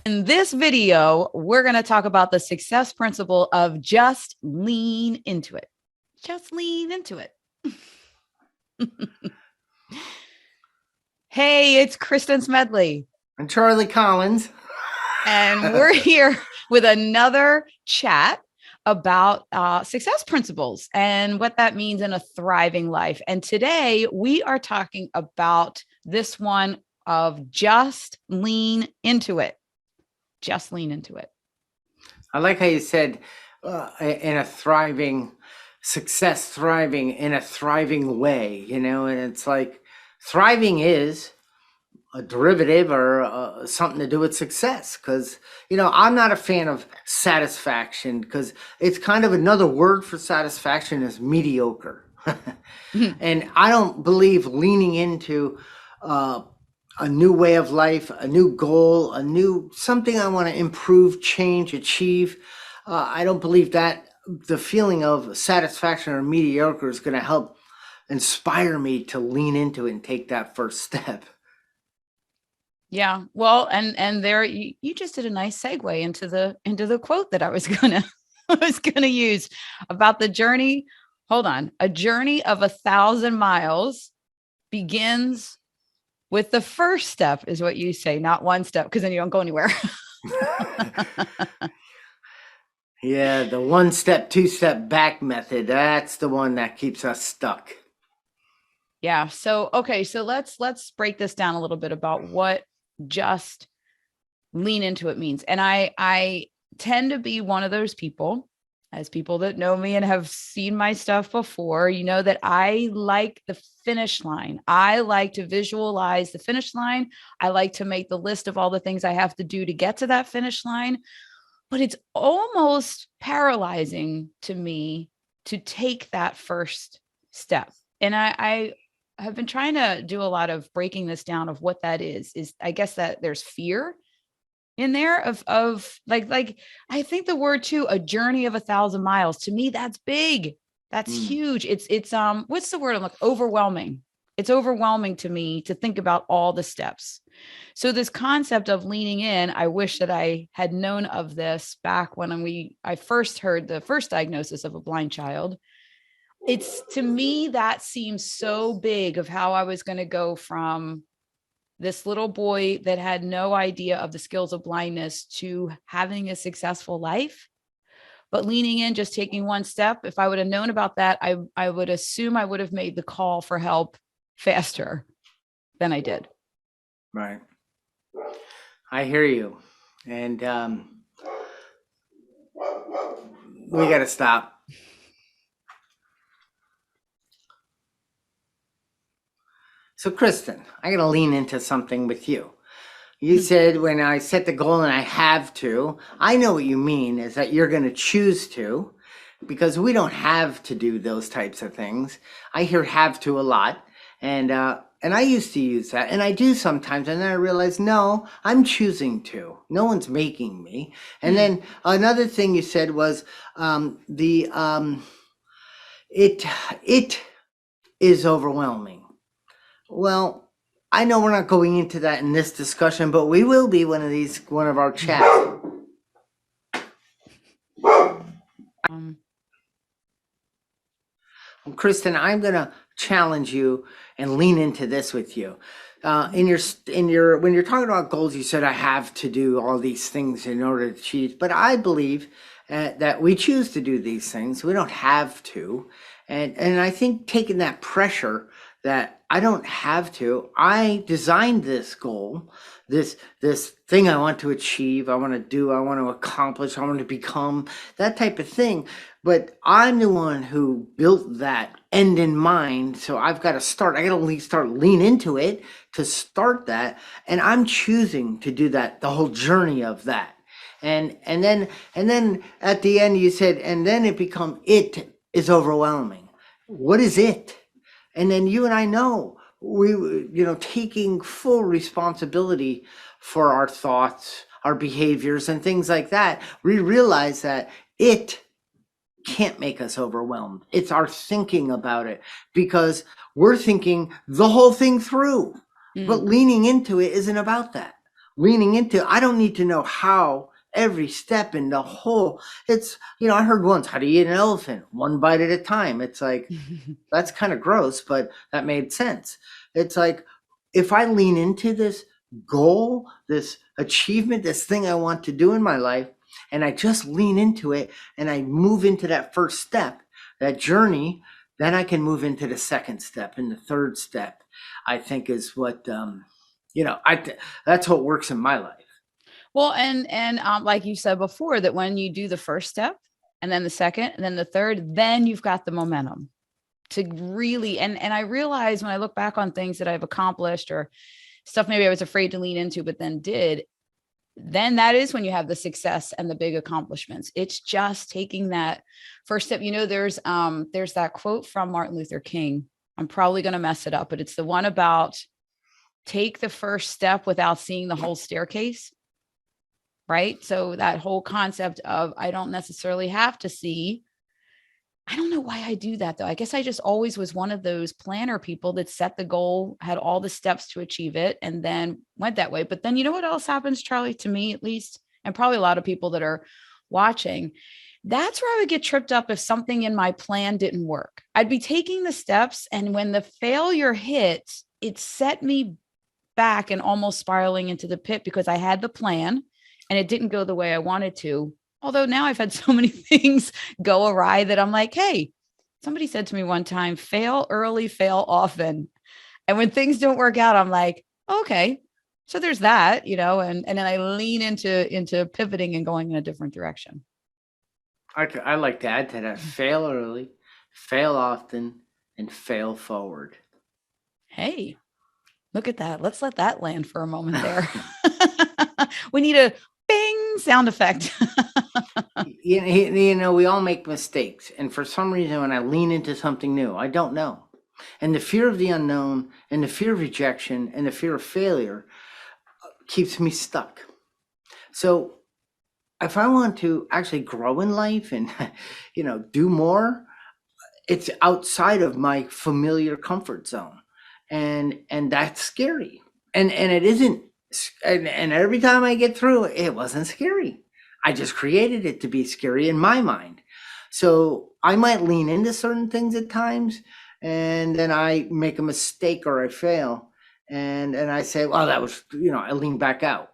In this video, we're going to talk about the success principle of just lean into it. Just lean into it. Hey, it's Kristen Smedley. And Charlie Collins. And we're here with another chat about success principles and what that means in a thriving life. And today we are talking about this one of just lean into it. Just lean into it. I like how you said in a thriving in a thriving way, and it's like thriving is a derivative or something to do with success. Because, I'm not a fan of satisfaction because it's kind of another word for satisfaction is mediocre. And I don't believe leaning into a new way of life, a new goal, a new something I want to improve, change, achieve. I don't believe that the feeling of satisfaction or mediocre is going to help inspire me to lean into it and take that first step. Yeah. Well, and there you just did a nice segue into the quote that I was gonna use about the journey. Hold on. A journey of 1,000 miles begins with the first step, is what you say, not one step, because then you don't go anywhere. Yeah, the one step, two step back method. That's the one that keeps us stuck. Yeah. So okay, so let's break this down a little bit about what just lean into it means. And I tend to be one of those people, as people that know me and have seen my stuff before, that I like the finish line. I like to visualize the finish line. I like to make the list of all the things I have to do to get to that finish line. But it's almost paralyzing to me to take that first step. And I have been trying to do a lot of breaking this down of what that is I guess that there's fear in there of like I think the word too, a journey of 1,000 miles, to me that's big. That's huge. It's what's the word? I'm like overwhelming. It's overwhelming to me to think about all the steps. So this concept of leaning in, I wish that I had known of this back when I first heard the first diagnosis of a blind child. It's, to me, that seems so big of how I was going to go from this little boy that had no idea of the skills of blindness to having a successful life. But leaning in, just taking one step, if I would have known about that, I would assume I would have made the call for help faster than I did. Right. I hear you. And we got to stop. So, Kristen, I got to lean into something with you. You said when I set the goal and I have to, I know what you mean is that you're going to choose to, because we don't have to do those types of things. I hear have to a lot. And I used to use that, and I do sometimes, and then I realize, no, I'm choosing to. No one's making me. And then another thing you said was it is overwhelming. Well, I know we're not going into that in this discussion, but we will be one of our chats. Kristen, I'm gonna challenge you and lean into this with you. When you're talking about goals, you said I have to do all these things in order to achieve, but I believe that we choose to do these things. We don't have to, and I think taking that pressure that I don't have to, I designed this goal, this thing I want to achieve, I want to do, I want to accomplish, I want to become, that type of thing. But I'm the one who built that end in mind. So I've got to start. I got to lean into it to start that. And I'm choosing to do that, the whole journey of that. And then at the end you said, and then it is overwhelming. What is it? And then you and I know taking full responsibility for our thoughts, our behaviors, and things like that, we realize that it can't make us overwhelmed. It's our thinking about it, because we're thinking the whole thing through. But leaning into it isn't about that. leaning into, I don't need to know how every step in the whole, it's, I heard once, how do you eat an elephant? One bite at a time. It's like, that's kind of gross, but that made sense. It's like, if I lean into this goal, this achievement, this thing I want to do in my life, and I just lean into it and I move into that first step, that journey, then I can move into the second step and the third step, I think is what, that's what works in my life. Well, and like you said before, that when you do the first step and then the second and then the third, then you've got the momentum to really, and I realize when I look back on things that I've accomplished or stuff maybe I was afraid to lean into, but then did, then that is when you have the success and the big accomplishments. It's just taking that first step. There's that quote from Martin Luther King. I'm probably going to mess it up, but it's the one about take the first step without seeing the whole staircase. Right. So that whole concept of I don't necessarily have to see. I don't know why I do that though. I guess I just always was one of those planner people that set the goal, had all the steps to achieve it, and then went that way. But then you know what else happens, Charlie, to me at least, and probably a lot of people that are watching. That's where I would get tripped up if something in my plan didn't work. I'd be taking the steps, and when the failure hit, it set me back and almost spiraling into the pit because I had the plan and it didn't go the way I wanted to. Although now I've had so many things go awry that I'm like, hey, somebody said to me one time, fail early, fail often. And when things don't work out, I'm like, okay, so there's that, and then I lean into pivoting and going in a different direction. I like to add to that, fail early, fail often, and fail forward. Hey, look at that. Let's let that land for a moment there. We need a bing sound effect. We all make mistakes. And for some reason, when I lean into something new, I don't know. And the fear of the unknown and the fear of rejection and the fear of failure keeps me stuck. So if I want to actually grow in life and, do more, it's outside of my familiar comfort zone. And that's scary. And it isn't, and every time I get through, it wasn't scary. I just created it to be scary in my mind. So I might lean into certain things at times, and then I make a mistake or I fail. And I say, well, that was, I lean back out.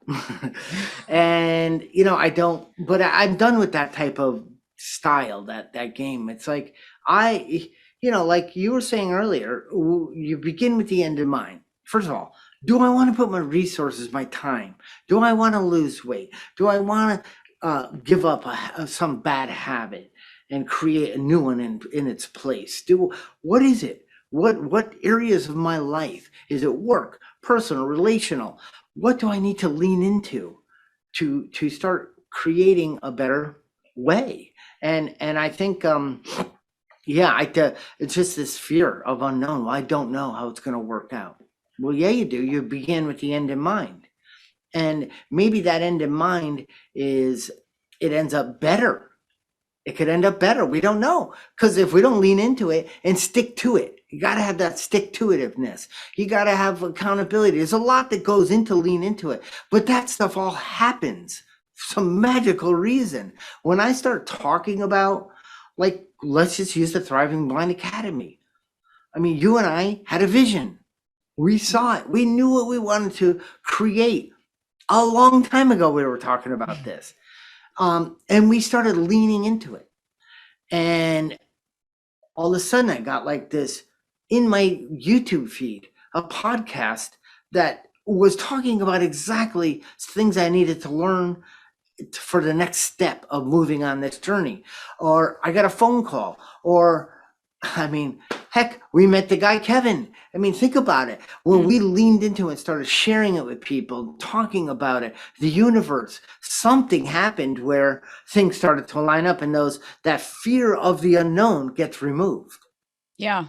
And, I don't, but I'm done with that type of style, that game. It's like, like you were saying earlier, you begin with the end in mind. First of all, do I want to put my resources, my time? Do I want to lose weight? Do I want to give up some bad habit and create a new one in its place? What is it? What areas of my life? Is it work, personal, relational? What do I need to lean into to start creating a better way? And I think it's just this fear of unknown. Well, I don't know how it's going to work out. Well, yeah, you do. You begin with the end in mind. And maybe that end in mind it ends up better. It could end up better. We don't know. Because if we don't lean into it and stick to it, you got to have that stick to itiveness. You got to have accountability. There's a lot that goes into lean into it. But that stuff all happens for some magical reason. When I start talking about, like, let's just use the Thriving Blind Academy. I mean, you and I had a vision. We saw it. We knew what we wanted to create. A long time ago, we were talking about this. And we started leaning into it. And all of a sudden, I got like this in my YouTube feed, a podcast that was talking about exactly things I needed to learn for the next step of moving on this journey. Or I got a phone call, heck, we met the guy, Kevin. I mean, think about it. When we leaned into it and started sharing it with people, talking about it, the universe, something happened where things started to line up and that fear of the unknown gets removed. Yeah.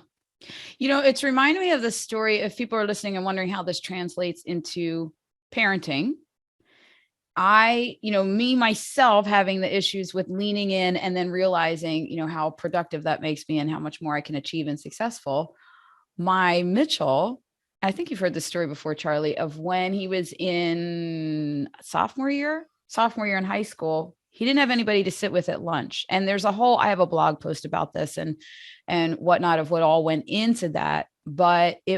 It's reminding me of the story. If people are listening and wondering how this translates into parenting, me myself having the issues with leaning in and then realizing, how productive that makes me and how much more I can achieve and successful. My Mitchell I think you've heard this story before, Charlie, of when he was in sophomore year in high school. He didn't have anybody to sit with at lunch. And there's a whole, I have a blog post about this and whatnot of what all went into that. But he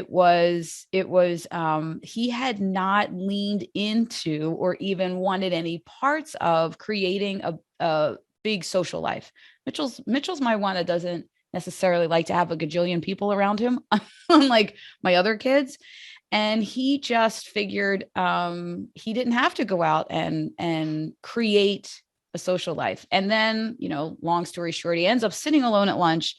had not leaned into or even wanted any parts of creating a big social life. Mitchell's my one that doesn't necessarily like to have a gajillion people around him, unlike my other kids. And he just figured he didn't have to go out and create a social life. And then, long story short, he ends up sitting alone at lunch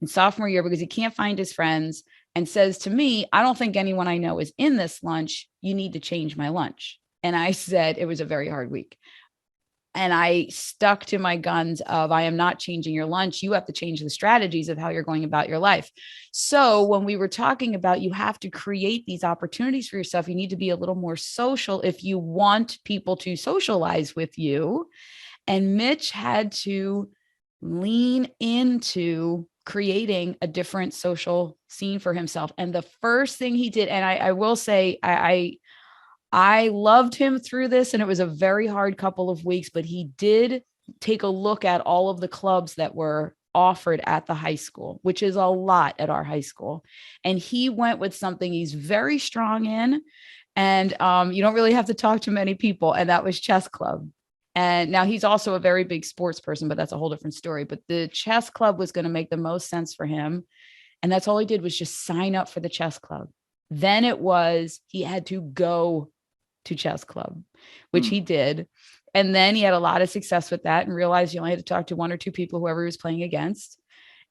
in sophomore year because he can't find his friends, and says to me, I don't think anyone I know is in this lunch. You need to change my lunch. And I said, it was a very hard week. And I stuck to my guns of, I am not changing your lunch. You have to change the strategies of how you're going about your life. So when we were talking about, you have to create these opportunities for yourself, you need to be a little more social if you want people to socialize with you. And Mitch had to lean into creating a different social scene for himself. And the first thing he did, and I will say, I loved him through this, and it was a very hard couple of weeks, but he did take a look at all of the clubs that were offered at the high school, which is a lot at our high school. And he went with something he's very strong in. And you don't really have to talk to many people. And that was chess club. And now he's also a very big sports person, but that's a whole different story. But the chess club was going to make the most sense for him. And that's all he did was just sign up for the chess club. Then he had to go to chess club, which he did. And then he had a lot of success with that and realized you only had to talk to one or two people, whoever he was playing against.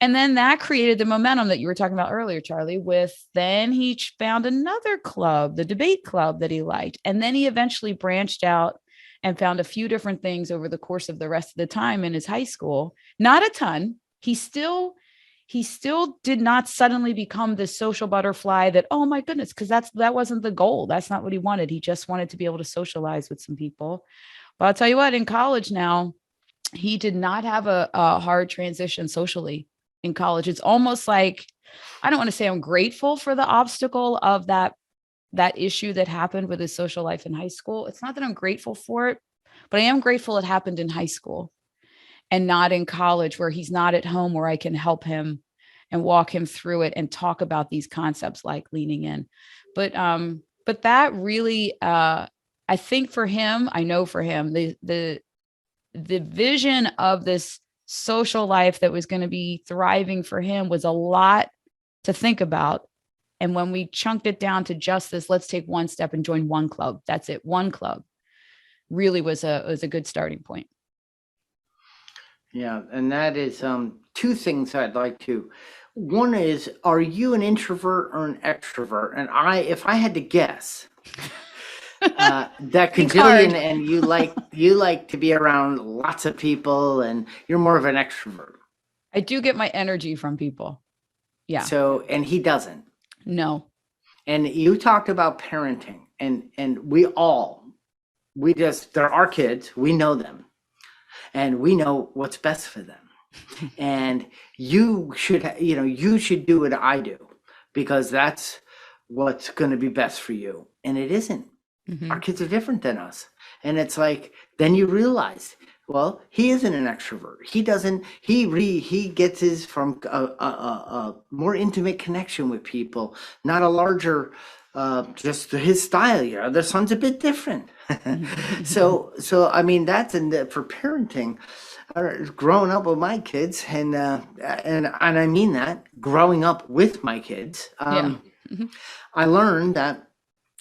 And then that created the momentum that you were talking about earlier, Charlie, then he found another club, the debate club, that he liked. And then he eventually branched out and found a few different things over the course of the rest of the time in his high school. Not a ton. He still did not suddenly become this social butterfly that, oh my goodness, because that wasn't the goal. That's not what he wanted. He just wanted to be able to socialize with some people. But I'll tell you what, in college now, he did not have a hard transition socially in college. It's almost like, I don't want to say I'm grateful for the obstacle of that issue that happened with his social life in high school. It's not that I'm grateful for it, but I am grateful it happened in high school and not in college, where he's not at home, where I can help him and walk him through it and talk about these concepts like leaning in. But that really, I think for him, I know for him, the vision of this social life that was going to be thriving for him was a lot to think about. And when we chunked it down to just this, let's take one step and join one club. That's it. One club really was a good starting point. Yeah, and that is two things I'd like to. One is, are you an introvert or an extrovert? And if I had to guess, that cajillion, and you like to be around lots of people, and you're more of an extrovert. I do get my energy from people. Yeah. So, and he doesn't. No. And you talked about parenting, and they're our kids. We know them. And we know what's best for them. And you should do what I do, because that's what's going to be best for you. And it isn't. Mm-hmm. Our kids are different than us. And it's like, then you realize, well, he isn't an extrovert. He gets his from a more intimate connection with people, not a larger, just his style. Their son's a bit different. So I mean, that's for parenting, growing up with my kids, and I mean that, growing up with my kids. I learned that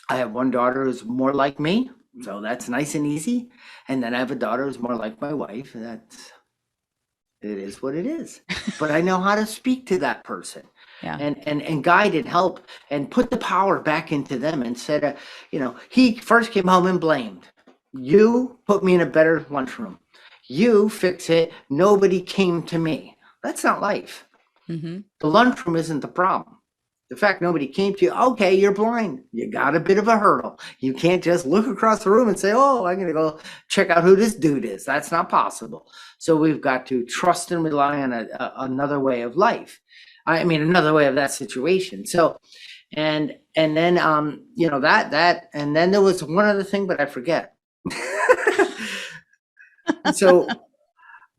I have one daughter who's more like me, so that's nice and easy, and then I have a daughter who's more like my wife. It is what it is. But I know how to speak to that person. Yeah. And guide and help and put the power back into them, instead of, he first came home and blamed. You put me in a better lunchroom. You fix it. Nobody came to me. That's not life. Mm-hmm. The lunchroom isn't the problem. The fact nobody came to you, okay, you're blind. You got a bit of a hurdle. You can't just look across the room and say, oh, I'm going to go check out who this dude is. That's not possible. So we've got to trust and rely on another way of life. I mean, another way of that situation. So, And then and then there was one other thing, but I forget. So,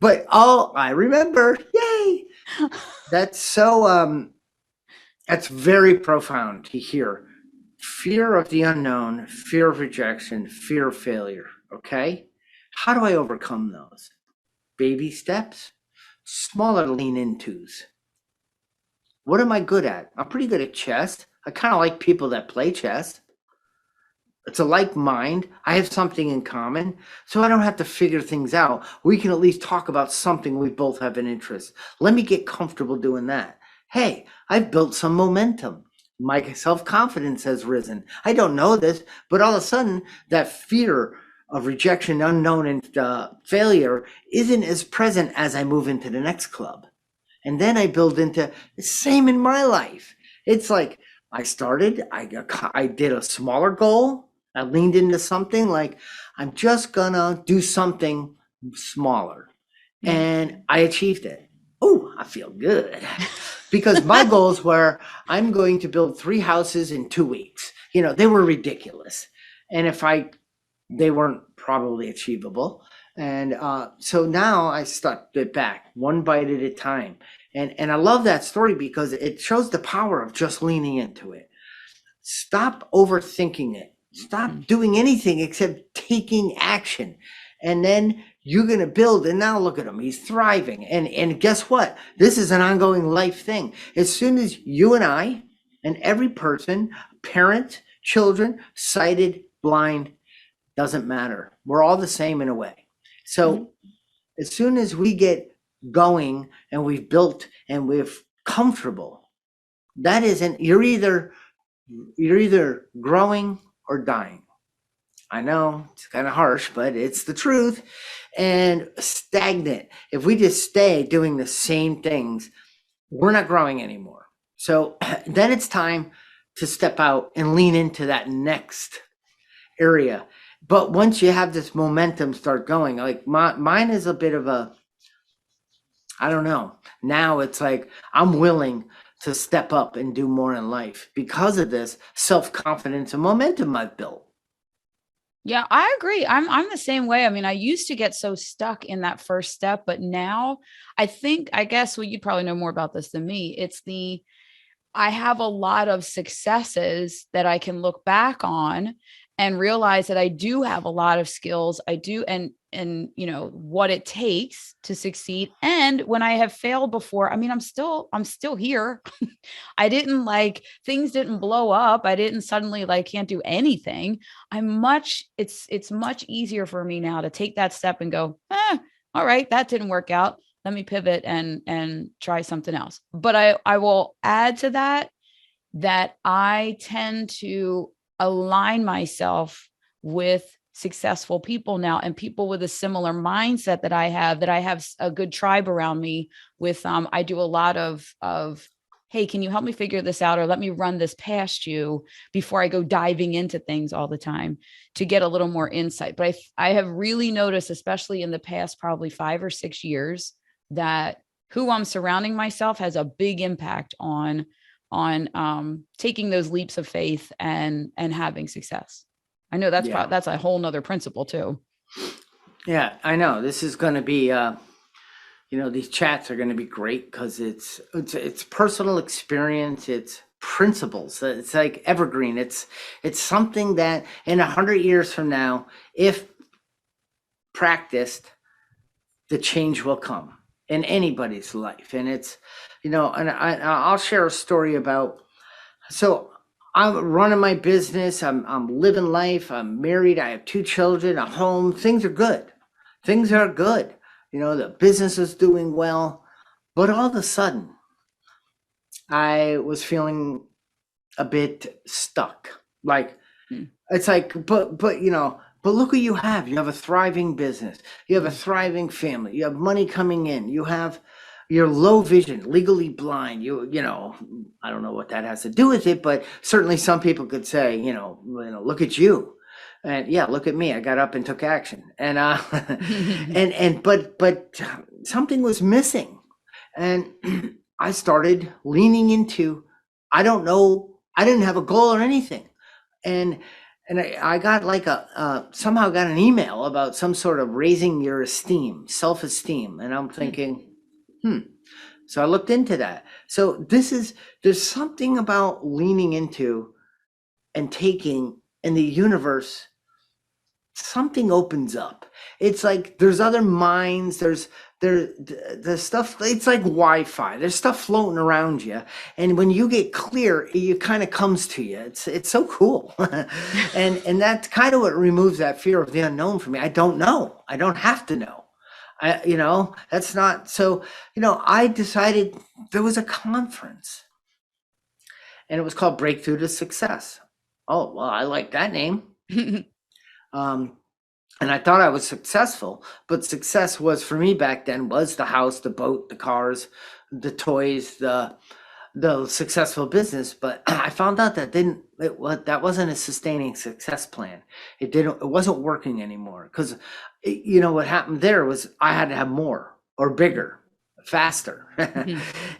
but all I remember, yay! That's so that's very profound to hear. Fear of the unknown, fear of rejection, fear of failure. Okay, how do I overcome those? Baby steps, smaller lean intos. What am I good at? I'm pretty good at chess. I kind of like people that play chess. It's a like mind. I have something in common. So I don't have to figure things out. We can at least talk about something we both have an interest. Let me get comfortable doing that. Hey, I've built some momentum. My self-confidence has risen. I don't know this, but all of a sudden, that fear of rejection, unknown, and failure isn't as present as I move into the next club. And then I build into the same in my life. It's like I did a smaller goal. I leaned into something like I'm just gonna do something smaller. And I achieved it. Oh, I feel good. Because my goals were I'm going to build 3 houses in 2 weeks. They were ridiculous. And they weren't probably achievable. And so now I stepped it back one bite at a time. And I love that story because it shows the power of just leaning into it. Stop overthinking it. Stop doing anything except taking action. And then you're going to build. And now look at him. He's thriving. And guess what? This is an ongoing life thing. As soon as you and I and every person, parent, children, sighted, blind, doesn't matter. We're all the same in a way. So as soon as we get going and we've built and we're comfortable, you're either growing or dying. I know it's kind of harsh, but it's the truth. And stagnant. If we just stay doing the same things, we're not growing anymore. So then it's time to step out and lean into that next area. But once you have this momentum start going, like mine is a bit of I don't know. Now it's like I'm willing to step up and do more in life because of this self-confidence and momentum I've built. Yeah, I agree. I'm the same way. I mean, I used to get so stuck in that first step, but now I guess well, you probably know more about this than me. I have a lot of successes that I can look back on and realize that I do have a lot of skills. I do and what it takes to succeed. And when I have failed before, I mean, I'm still here. I didn't things didn't blow up. I didn't suddenly can't do anything. It's much easier for me now to take that step and go, all right, that didn't work out. Let me pivot and try something else. But I will add to that I tend to align myself with successful people now and people with a similar mindset that I have a good tribe around me with. I do a lot of, hey, can you help me figure this out? Or let me run this past you before I go diving into things all the time to get a little more insight. But I have really noticed, especially in the past, probably 5 or 6 years, that who I'm surrounding myself has a big impact on taking those leaps of faith and having success. I know that's a whole nother principle too. Yeah, I know. This is going to be, these chats are going to be great because it's personal experience. It's principles. It's like evergreen. It's something that in 100 years from now, if practiced, the change will come in anybody's life. And it's, and I'll share a story about, so I'm running my business. I'm living life. I'm married. I have 2 children, a home. Things are good. Things are good. The business is doing well. But all of a sudden, I was feeling a bit stuck. It's like, but look what you have. You have a thriving business. You have a thriving family. You have money coming in. You're low vision, legally blind. I don't know what that has to do with it, but certainly some people could say, look at you. And yeah, look at me. I got up and took action. And but something was missing. And I started leaning into, I don't know I didn't have a goal or anything. And I got like somehow got an email about some sort of raising your esteem, self-esteem. And I'm Hmm. thinking, hmm. So I looked into that. So there's something about leaning into and taking in the universe, something opens up. It's like there's other minds, there's stuff, it's like Wi-Fi. There's stuff floating around you. And when you get clear, it kind of comes to you. It's so cool. And that's kind of what removes that fear of the unknown for me. I don't know. I don't have to know. That's not so, I decided there was a conference and it was called Breakthrough to Success. Oh, well, I like that name. Um, and I thought I was successful, but success was for me back then was the house, the boat, the cars, the toys, the successful business. But I found out that wasn't a sustaining success plan. It wasn't working anymore because what happened there was I had to have more or bigger, faster.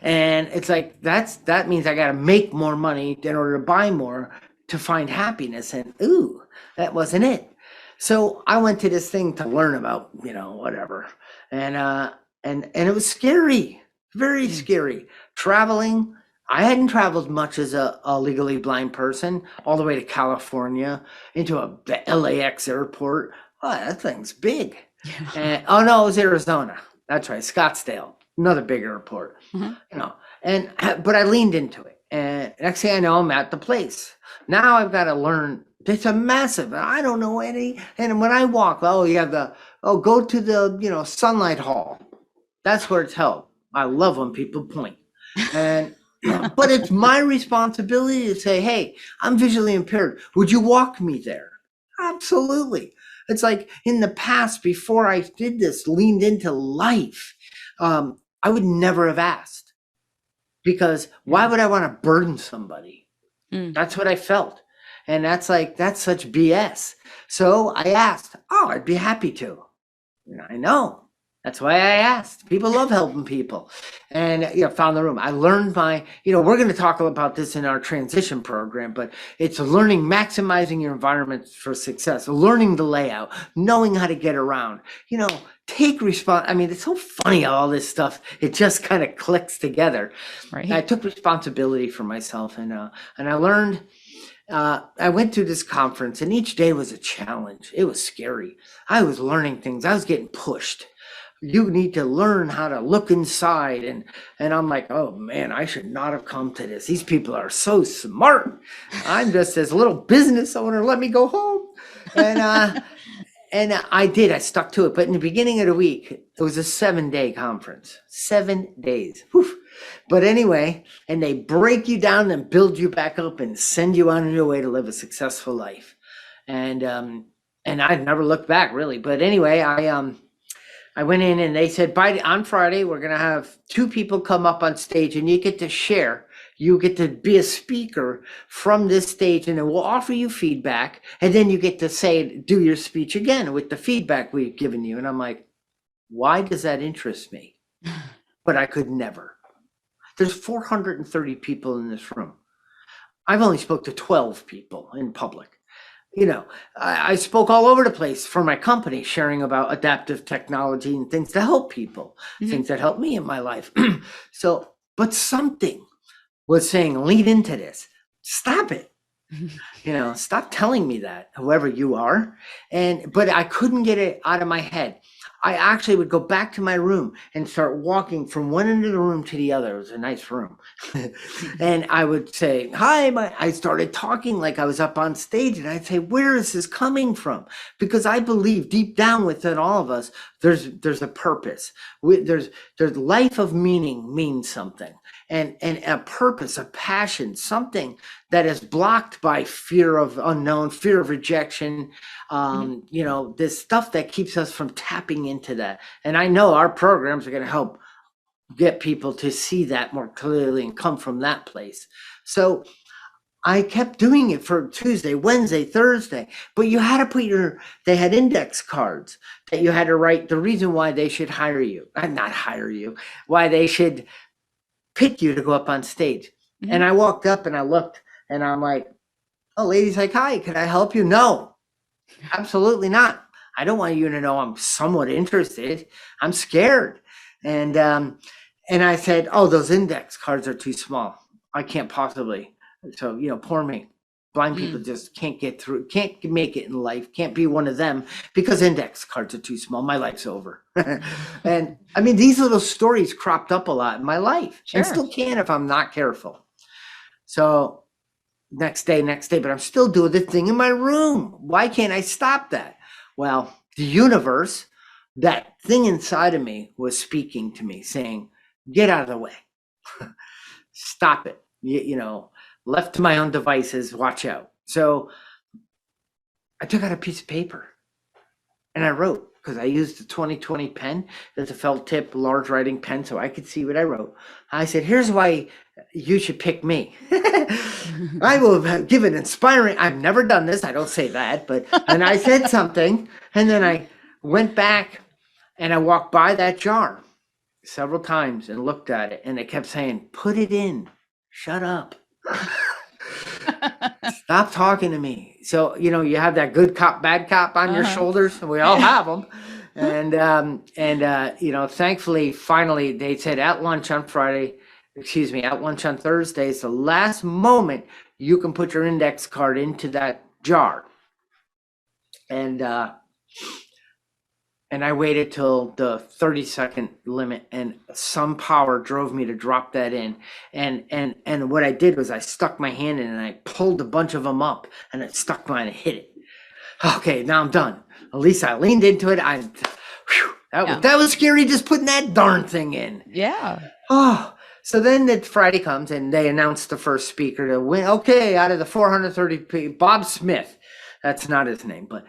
And it's like that means I got to make more money in order to buy more to find happiness. And ooh, that wasn't it. So I went to this thing to learn about, whatever. And and it was scary, very scary. Traveling, I hadn't traveled much as a legally blind person, all the way to California, into the LAX airport. Oh, that thing's big. Yeah. And oh no, it was Arizona. That's right, Scottsdale, another big airport. Mhm. You know, and but I leaned into it. And next thing I know, I'm at the place. Now I've got to learn. It's a massive. I don't know any. And when I walk, you have go to the Sunlight Hall. That's where it's held. I love when people point. And but it's my responsibility to say, hey, I'm visually impaired. Would you walk me there? Absolutely. It's like in the past, before I did this, leaned into life, I would never have asked because why Yeah. would I want to burden somebody? Mm. That's what I felt. And that's such BS. So I asked, oh, I'd be happy to. And I know. That's why I asked. People love helping people. And found the room. I learned we're going to talk about this in our transition program, but it's learning, maximizing your environment for success, learning the layout, knowing how to get around, take response. I mean, it's so funny how all this stuff, it just kind of clicks together. I Right. took responsibility for myself and I learned I went through this conference and each day was a challenge. It was scary. I was learning things. I was getting pushed. You need to learn how to look inside. And I'm like, oh man, I should not have come to this. These people are so smart. I'm just this little business owner. Let me go home. And and I did. I stuck to it. But in the beginning of the week, it was a 7-day conference. 7 days. Whew. But anyway, and they break you down and build you back up and send you on your way to live a successful life. And I never looked back really. But anyway, I went in and they said on Friday we're gonna have 2 people come up on stage and you get to share. You get to be a speaker from this stage and then we'll offer you feedback and then you get to do your speech again with the feedback we've given you. And I'm like, why does that interest me? But I could never. There's 430 people in this room. I've only spoke to 12 people in public. I spoke all over the place for my company, sharing about adaptive technology and things to help people, Mhm. things that help me in my life. But something was saying, lead into this. Stop it. Stop telling me that, whoever you are. But I couldn't get it out of my head. I actually would go back to my room and start walking from one end of the room to the other. It was a nice room. And I would say, hi, I started talking like I was up on stage and I'd say, where is this coming from? Because I believe deep down within all of us, there's a purpose. There's life of meaning means something and a purpose, a passion, something that is blocked by fear of unknown, fear of rejection, Mhm. this stuff that keeps us from tapping into that. And I know our programs are going to help get people to see that more clearly and come from that place. So I kept doing it for Tuesday, Wednesday, Thursday, but you had to they had index cards that you had to write the reason why they should hire you, not hire you, why they should pick you to go up on stage. And Mhm. I walked up and I looked And I'm like, oh, lady's like, hi, can I help you? No, absolutely not. I don't want you to know I'm somewhat interested. I'm scared. And I said, oh, those index cards are too small. I can't possibly. So, poor me. Blind people Mm, just can't get through, can't make it in life, can't be one of them because index cards are too small. My life's over. And I mean, these little stories cropped up a lot in my life and sure. still can if I'm not careful. So next day, but I'm still doing the thing in my room. Why can't I stop that? Well, the universe, that thing inside of me was speaking to me saying, get out of the way. Stop it. Left to my own devices, watch out. So I took out a piece of paper and I wrote because I used the 2020 pen. That's a felt tip, large writing pen, so I could see what I wrote. I said, here's why you should pick me. I will give an inspiring, I've never done this. I don't say that, and I said something, and then I went back and I walked by that jar several times and looked at it, and it kept saying, put it in, shut up. Stop talking to me. So, you have that good cop, bad cop on your Uh-huh. shoulders. We all have them. Thankfully, finally, they said at lunch on Friday, at lunch on Thursday, it's the last moment you can put your index card into that jar. And I waited till the 30-second limit, and some power drove me to drop that in. And what I did was I stuck my hand in and I pulled a bunch of them up, and it stuck mine and hit it. Okay, now I'm done. At least I leaned into it. That was scary, just putting that darn thing in. Yeah. Oh, so then the Friday comes and they announce the first speaker to win. Okay, out of the 430 people, Bob Smith. That's not his name, but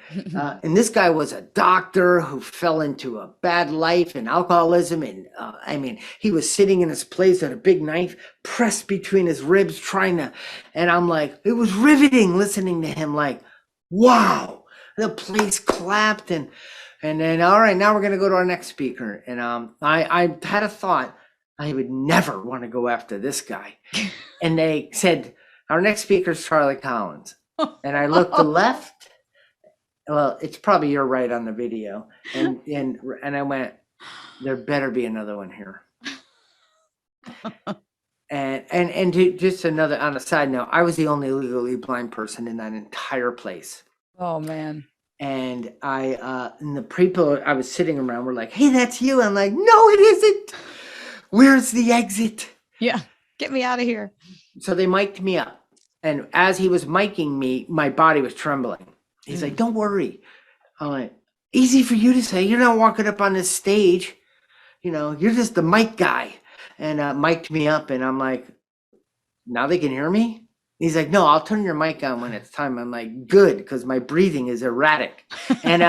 and this guy was a doctor who fell into a bad life and alcoholism, and he was sitting in his place with a big knife pressed between his ribs, and I'm like, it was riveting listening to him. Like, wow, the place clapped, and then all right, now we're gonna go to our next speaker, and I had a thought. I would never want to go after this guy, and they said our next speaker is Charlie Collins. And I looked to left. Well, it's probably your right on the video. And I went, there better be another one here. Just another, on a side note, I was the only legally blind person in that entire place. Oh man. And and the people I was sitting around were like, hey, that's you. I'm like, no, it isn't. Where's the exit? Yeah. Get me out of here. So they mic'd me up. And as he was miking me, my body was trembling. He's like, don't worry. I'm like, easy for you to say. You're not walking up on this stage. You're just the mic guy. And mic'd me up. And I'm like, now they can hear me? He's like, no, I'll turn your mic on when it's time. I'm like, good, because my breathing is erratic. And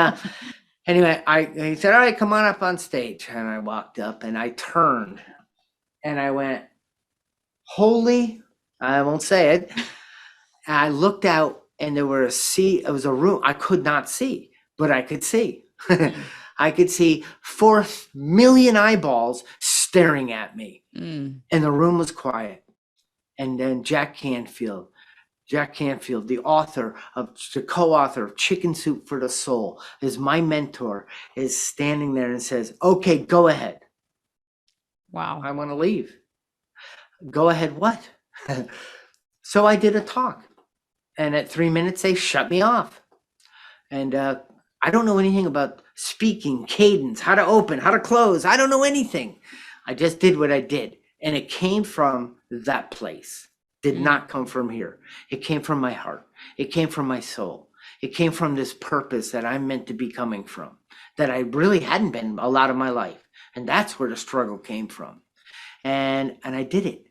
anyway, he said, all right, come on up on stage. And I walked up and I turned and I went, holy, I won't say it. And I looked out and there was it was a room I could not see, but I could see. I could see 4 million eyeballs staring at me. And the room was quiet. And then Jack Canfield, the co-author of Chicken Soup for the Soul, is my mentor, is standing there and says, okay, go ahead. Wow. I want to leave. Go ahead, what? So I did a talk. And at 3 minutes, they shut me off. And I don't know anything about speaking, cadence, how to open, how to close. I don't know anything. I just did what I did. And it came from that place. Did not come from here. It came from my heart. It came from my soul. It came from this purpose that I'm meant to be coming from, that I really hadn't been a lot of my life. And that's where the struggle came from. And I did it.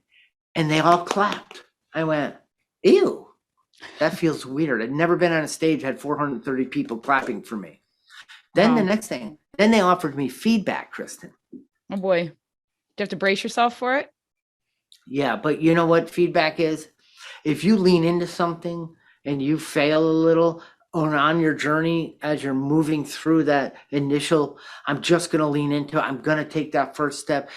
And they all clapped. I went, ew. That feels weird. I'd never been on a stage, had 430 people clapping for me. Then Wow. the next thing, they offered me feedback, Kristen. Oh boy. Do you have to brace yourself for it? Yeah, but you know what feedback is? If you lean into something and you fail a little on your journey as you're moving through that initial, I'm just going to lean into it, I'm going to take that first step.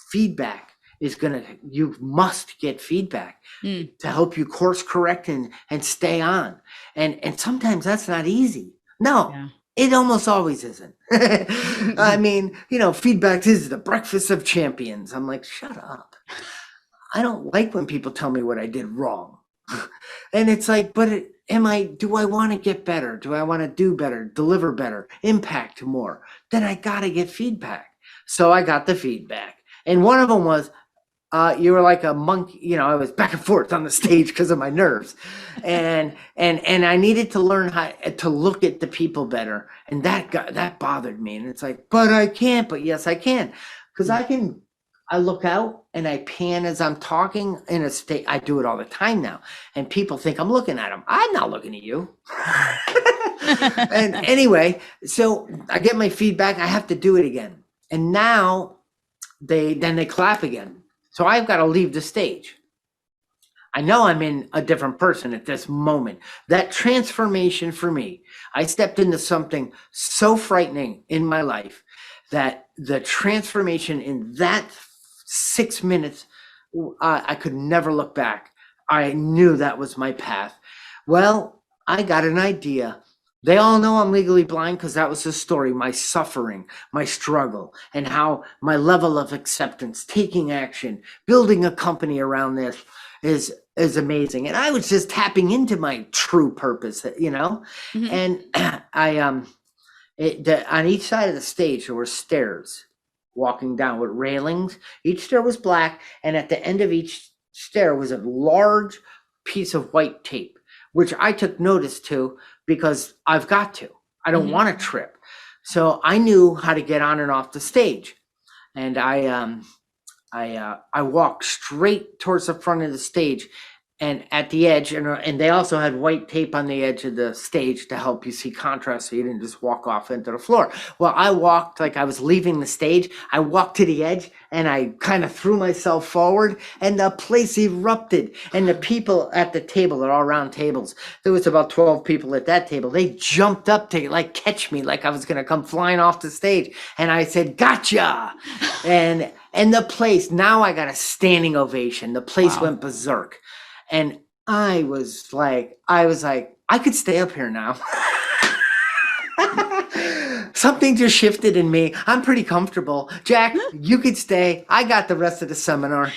Feedback you must get feedback Mm. to help you course correct and stay on. And sometimes that's not easy. No, Yeah. it almost always isn't. I mean, feedback is the breakfast of champions. I'm like, shut up. I don't like when people tell me what I did wrong. And it's like, but do I want to get better? Do I want to do better, deliver better, impact more? Then I got to get feedback. So I got the feedback. And one of them was, you were like a monkey, I was back and forth on the stage because of my nerves. And I needed to learn how to look at the people better. And that bothered me. And it's like, but I can't, but yes, I can. Because I look out and I pan as I'm talking in a state. I do it all the time now. And people think I'm looking at them. I'm not looking at you. And anyway, so I get my feedback. I have to do it again. And now they clap again. So I've got to leave the stage. I know I'm in a different person at this moment. That transformation for me, I stepped into something so frightening in my life that the transformation in that 6 minutes, I could never look back. I knew that was my path. Well, I got an idea. They all know I'm legally blind because that was the story, my suffering, my struggle, and how my level of acceptance, taking action, building a company around this is amazing. And I was just tapping into my true purpose, Mhm. And on each side of the stage, there were stairs walking down with railings. Each stair was black, and at the end of each stair was a large piece of white tape, which I took notice to because I've got to. I don't Mhm. want to trip. So I knew how to get on and off the stage. And I walked straight towards the front of the stage and at the edge, and they also had white tape on the edge of the stage to help you see contrast so you didn't just walk off into the floor. Well, I walked like I was leaving the stage. I walked to the edge and I kind of threw myself forward and the place erupted. And the people at the table, they're all round tables. There was about 12 people at that table. They jumped up to like catch me like I was going to come flying off the stage. And I said, gotcha. And the place, now I got a standing ovation. The place Wow. went berserk. And I was like, I could stay up here now. Something just shifted in me. I'm pretty comfortable. Jack, you could stay. I got the rest of the seminar.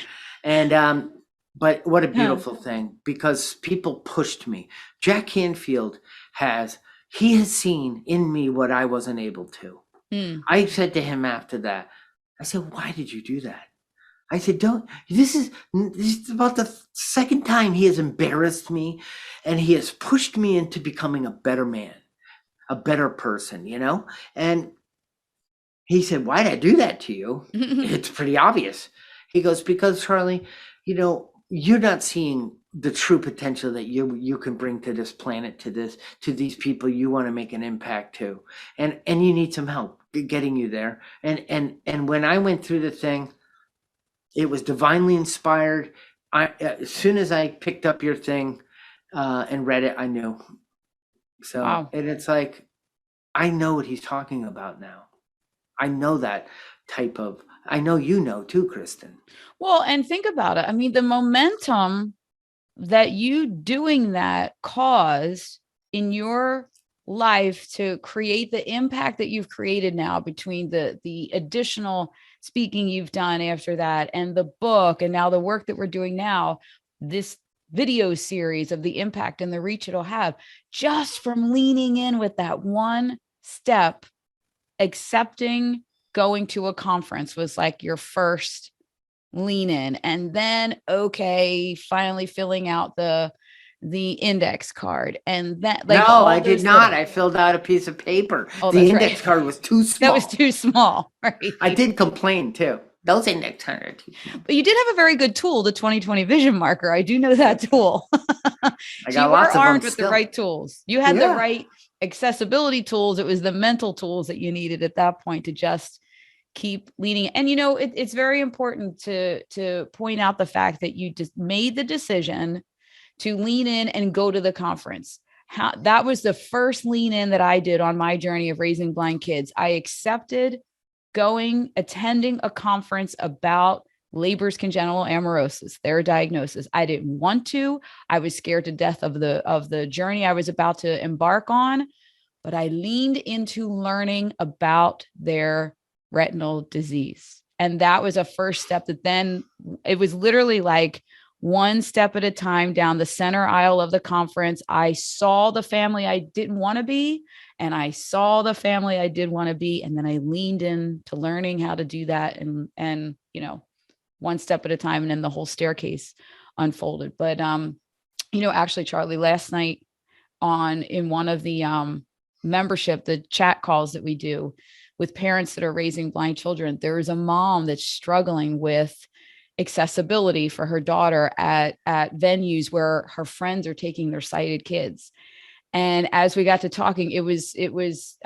And but what a beautiful thing, because people pushed me. Jack Canfield has seen in me what I wasn't able to. Mm. I said to him after that, I said, why did you do that? I said, this is about the second time he has embarrassed me and he has pushed me into becoming a better man, a better person, And he said, why did I do that to you? It's pretty obvious. He goes, because Charlie, you're not seeing the true potential that you can bring to this planet, to these people you want to make an impact to. And you need some help getting you there. And when I went through the thing, it was divinely inspired. As soon as I picked up your thing and read it, I knew. So, Wow. and it's like, I know what he's talking about now. I know that I know you know too, Kristen. Well, and think about it. I mean, the momentum that you doing that caused in your life to create the impact that you've created now, between the additional speaking you've done after that and the book, and now the work that we're doing now, this video series of the impact and the reach it'll have, just from leaning in with that one step. Accepting going to a conference was like your first lean in, and then finally filling out the index card, and that, like, No, all I did those not. little, I filled out a piece of paper. oh, The that's index right. card was too small. That was too small, right? I did complain too. Those index cards are too small. But you did have a very good tool, the 2020 vision marker. I do know that tool. I So got you lots were of armed them with the still. right tools. You had the Yeah. right accessibility tools. It was the mental tools that you needed at that point to just keep leading. And it's very important to point out the fact that you just made the decision to lean in and go to the conference. That was the first lean in that I did on my journey of raising blind kids. I accepted attending a conference about Leber's congenital amaurosis, their diagnosis. I didn't want to. I was scared to death of the journey I was about to embark on, but I leaned into learning about their retinal disease. And that was a first step that then it was literally like one step at a time down the center aisle of the conference. I saw the family I didn't want to be, and I saw the family I did want to be. And then I leaned into learning how to do that. And, you know, one step at a time, and then the whole staircase unfolded. But actually, Charlie, last night in one of the membership, the chat calls that we do with parents that are raising blind children, there's a mom that's struggling with accessibility for her daughter at venues where her friends are taking their sighted kids. And as we got to talking, it was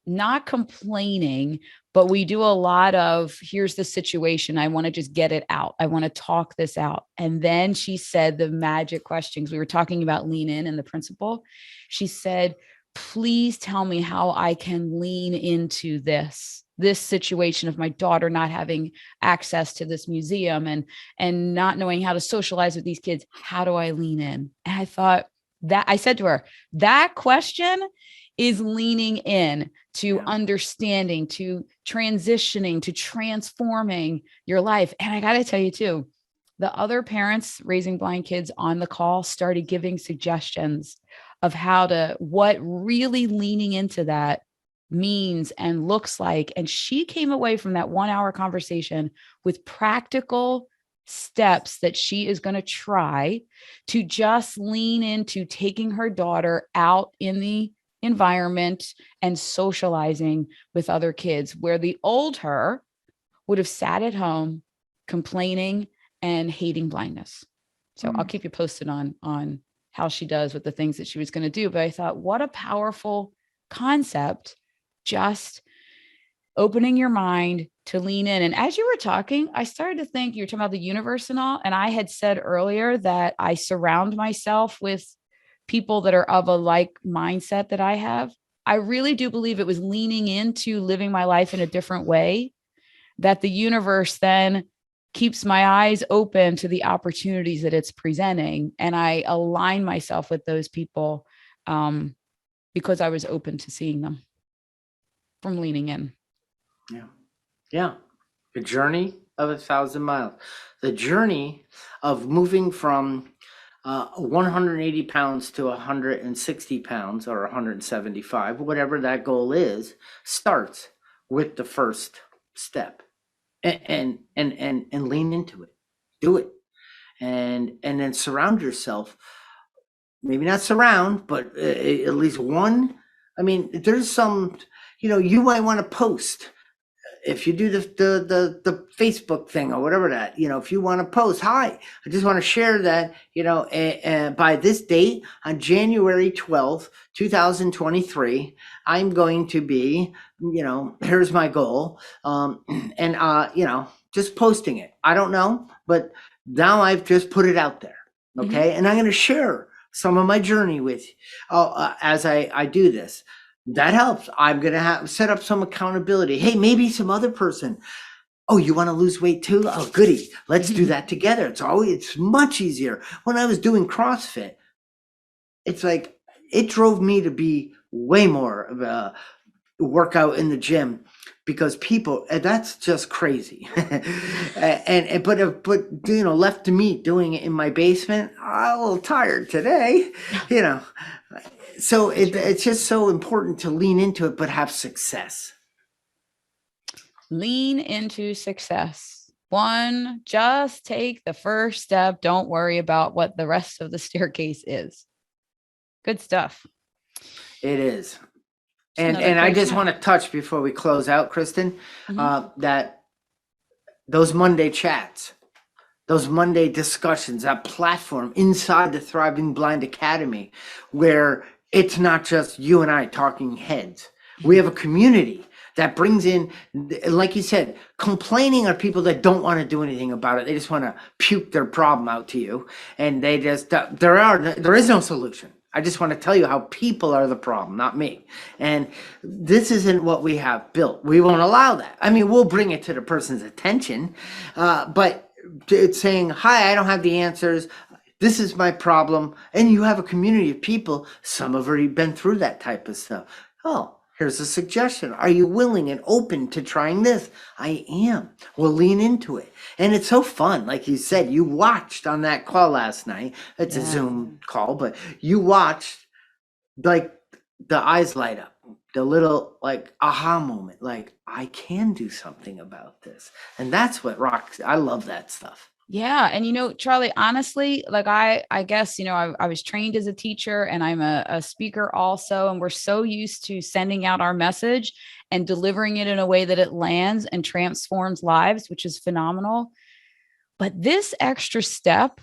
not complaining, but we do a lot of, here's the situation. I want to just get it out. I want to talk this out. And then she said the magic questions. We were talking about lean in and the principle. She said, please tell me how I can lean into this situation of my daughter not having access to this museum and not knowing how to socialize with these kids. How do I lean in? And I thought, that I said to her, that question is leaning in to understanding, to transitioning, to transforming your life. And I got to tell you too, the other parents raising blind kids on the call started giving suggestions of what really leaning into that means and looks like. And she came away from that 1 hour conversation with practical steps that she is going to try to just lean into taking her daughter out in the environment and socializing with other kids, where the old her would have sat at home complaining and hating blindness. So I'll keep you posted on how she does with the things that she was going to do. But I thought, what a powerful concept, just opening your mind to lean in. And as you were talking, I started to think, you were talking about the universe and all. And I had said earlier that I surround myself with people that are of a like mindset that I have. I really do believe it was leaning into living my life in a different way that the universe then keeps my eyes open to the opportunities that it's presenting. And I align myself with those people because I was open to seeing them from leaning in. Yeah. The journey of 1,000 miles. The journey of moving from 180 pounds to 160 pounds or 175, whatever that goal is, starts with the first step. And lean into it. Do it. And then surround yourself. Maybe not surround, but at least one. I mean, there's some, you might want to post. If you do the Facebook thing or whatever that, if you want to post, hi, I just want to share that, by this date on January 12th, 2023, I'm going to be, here's my goal. Just posting it. I don't know, but now I've just put it out there. Okay. And I'm going to share some of my journey with you as I do this. That helps. I'm going to set up some accountability. Hey, maybe some other person. Oh, you want to lose weight too? Oh, goody. Let's do that together. It's much easier. When I was doing CrossFit, it's like, it drove me to be way more of a workout in the gym because that's just crazy. but left to me doing it in my basement, I'm a little tired today, So it's just so important to lean into it, but have success. Lean into success. One, just take the first step. Don't worry about what the rest of the staircase is. Good stuff. It is. And I just want to touch before we close out, Kristen, that those Monday chats, those Monday discussions, that platform inside the Thriving Blind Academy, where it's not just you and I talking heads. We have a community that brings in, like you said, complaining are people that don't want to do anything about it. They just want to puke their problem out to you. And they just, there is no solution. I just want to tell you how people are the problem, not me. And this isn't what we have built. We won't allow that. I mean, we'll bring it to the person's attention, but it's saying, hi, I don't have the answers. This is my problem. And you have a community of people. Some have already been through that type of stuff. Oh, here's a suggestion. Are you willing and open to trying this? I am. We'll lean into it. And it's so fun. Like you said, you watched on that call last night. It's a Zoom call, but you watched like the eyes light up, the little like aha moment. Like, I can do something about this. And that's what rocks. I love that stuff. Yeah. And, Charlie, honestly, like I guess, I was trained as a teacher and I'm a speaker also. And we're so used to sending out our message and delivering it in a way that it lands and transforms lives, which is phenomenal. But this extra step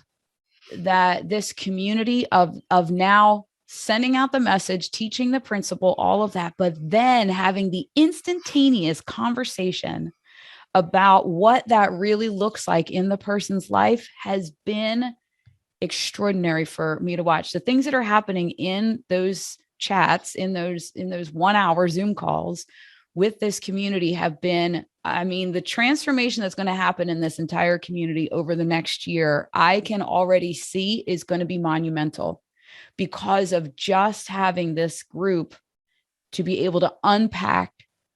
that this community of now sending out the message, teaching the principle, all of that, but then having the instantaneous conversation about what that really looks like in the person's life has been extraordinary for me to watch. The things that are happening in those chats, in those 1 hour Zoom calls with this community have been, I mean, the transformation that's going to happen in this entire community over the next year, I can already see is going to be monumental because of just having this group to be able to unpack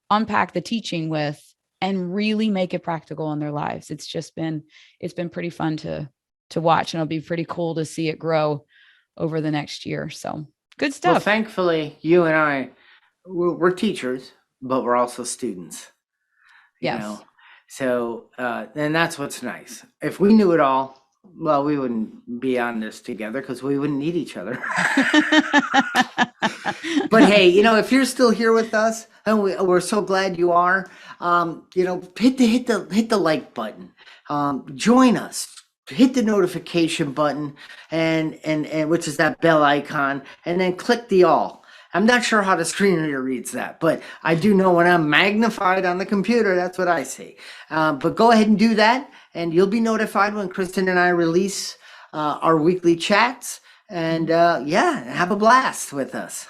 the teaching with and really make it practical in their lives. It's been pretty fun to watch, and it'll be pretty cool to see it grow over the next year. So good stuff. Well, thankfully, you and I, we're teachers, but we're also students. Yes. So, and that's what's nice. If we knew it all, well, we wouldn't be on this together because we wouldn't need each other. But hey, if you're still here with us, and we're so glad you are, hit the like button, join us, hit the notification button, and which is that bell icon, and then click the all. I'm not sure how the screen reader reads that, but I do know when I'm magnified on the computer, that's what I see. But go ahead and do that, and you'll be notified when Kristen and I release our weekly chats. And have a blast with us.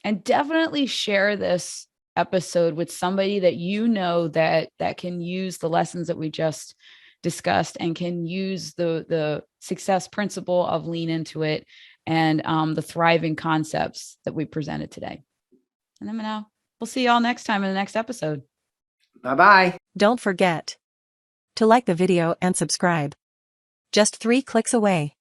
And definitely share this episode with somebody that that can use the lessons that we just discussed and can use the success principle of lean into it and the thriving concepts that we presented today. And then now we'll see y'all next time in the next episode. Bye-bye. Don't forget to like the video and subscribe. Just 3 clicks away.